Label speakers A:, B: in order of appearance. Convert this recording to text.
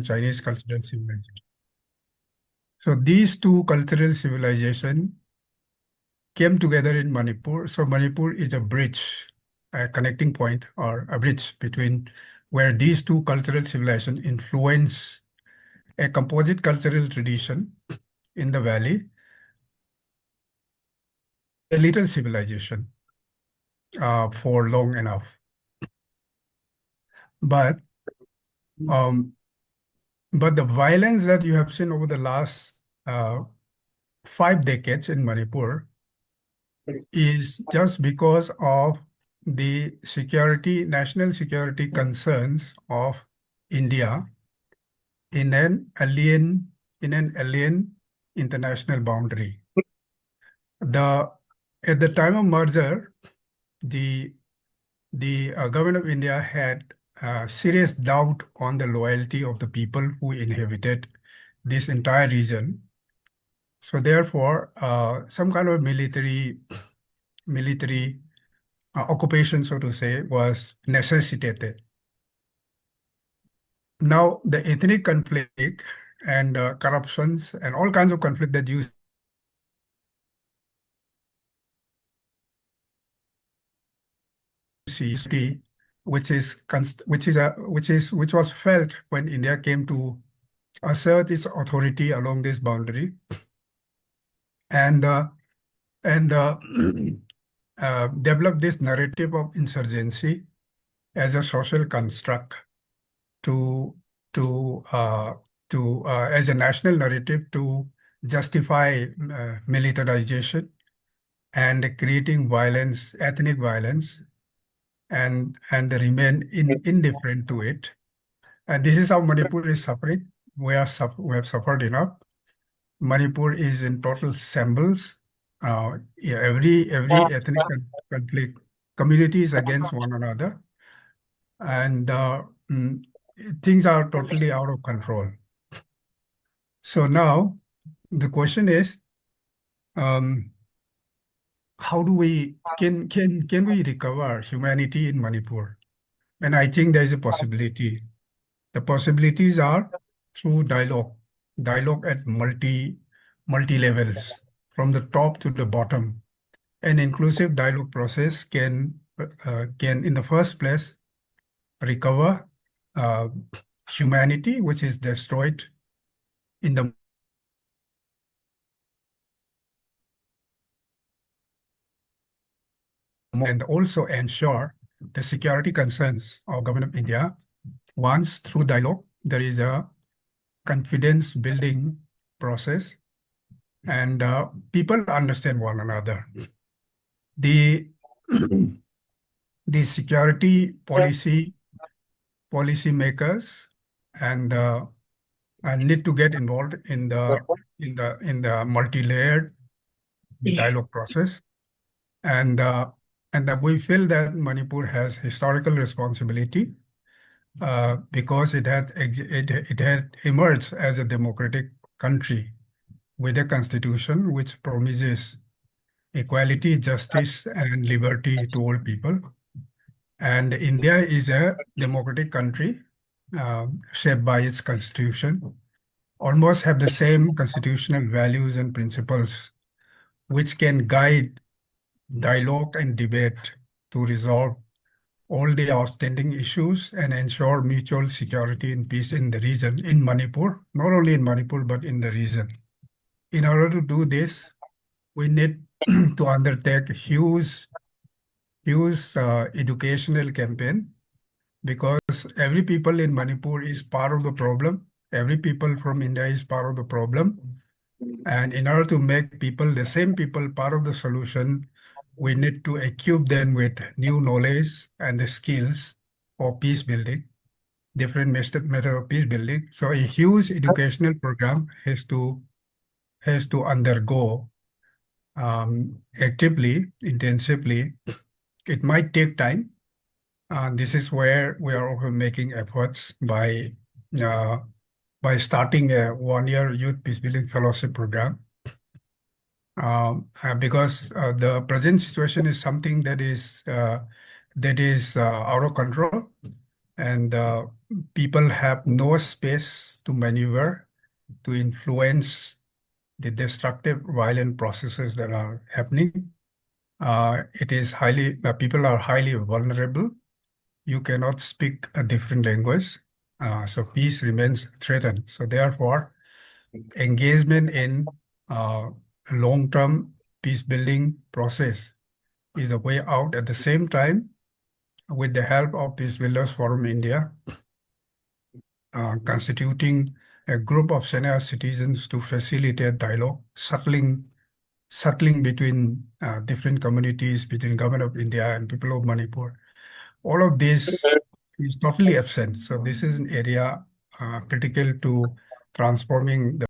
A: and Chinese cultural civilization. So these two cultural civilizations came together in Manipur. So Manipur is a bridge, a connecting point or a bridge between where these two cultural civilizations influence a composite cultural tradition in the valley, a little civilization for long enough. But um, but the violence that you have seen over the last 5 decades in Manipur is just because of the national security concerns of India in an alien international boundary. At the time of merger, the government of India had serious doubt on the loyalty of the people who inhabited this entire region. So therefore, some kind of military occupation, so to say, was necessitated. Now, the ethnic conflict and corruptions and all kinds of conflict that you see, which was felt when India came to assert its authority along this boundary, and and develop this narrative of insurgency as a social construct to to uh, as a national narrative to justify militarization and creating violence, ethnic violence, and remain indifferent to it. And this is how Manipur is suffering. We have suffered enough. Manipur is in total shambles. Yeah, every ethnic conflict community is against one another, and mm, things are totally out of control. So now the question is, um, how do we can we recover humanity in Manipur? And I think there is a possibility. The possibilities are through dialogue at multi levels, from the top to the bottom. An inclusive dialogue process can in the first place recover uh, humanity, which is destroyed in the and also ensure the security concerns of government of India. Once through dialogue, there is a confidence building process and people understand one another. The the security policy makers and need to get involved in the multi-layered dialogue process, and that we feel that Manipur has historical responsibility because it had emerged as a democratic country with a constitution which promises equality, justice, and liberty to all people. And India is a democratic country shaped by its constitution, almost have the same constitutional values and principles which can guide dialogue and debate to resolve all the outstanding issues and ensure mutual security and peace in the region, in Manipur, not only in Manipur, but in the region. In order to do this, we need to undertake huge educational campaign because every people in Manipur is part of the problem. Every people from India is part of the problem. And in order to make people, the same people, part of the solution, we need to equip them with new knowledge and the skills for peace building, different method of peace building. So a huge educational program has to undergo actively, intensively. It might take time. This is where we are also making efforts uh, by starting a 1-year youth peacebuilding fellowship program. Because the present situation is something that is out of control, and people have no space to maneuver, to influence the destructive, violent processes that are happening. People are highly vulnerable. You cannot speak a different language, so peace remains threatened. So therefore, engagement in a long-term peace building process is a way out. At the same time, with the help of Peace Builders Forum India, constituting a group of senior citizens to facilitate dialogue, settling between different communities, between Government of India and people of Manipur. All of this is totally absent. So this is an area critical to transforming the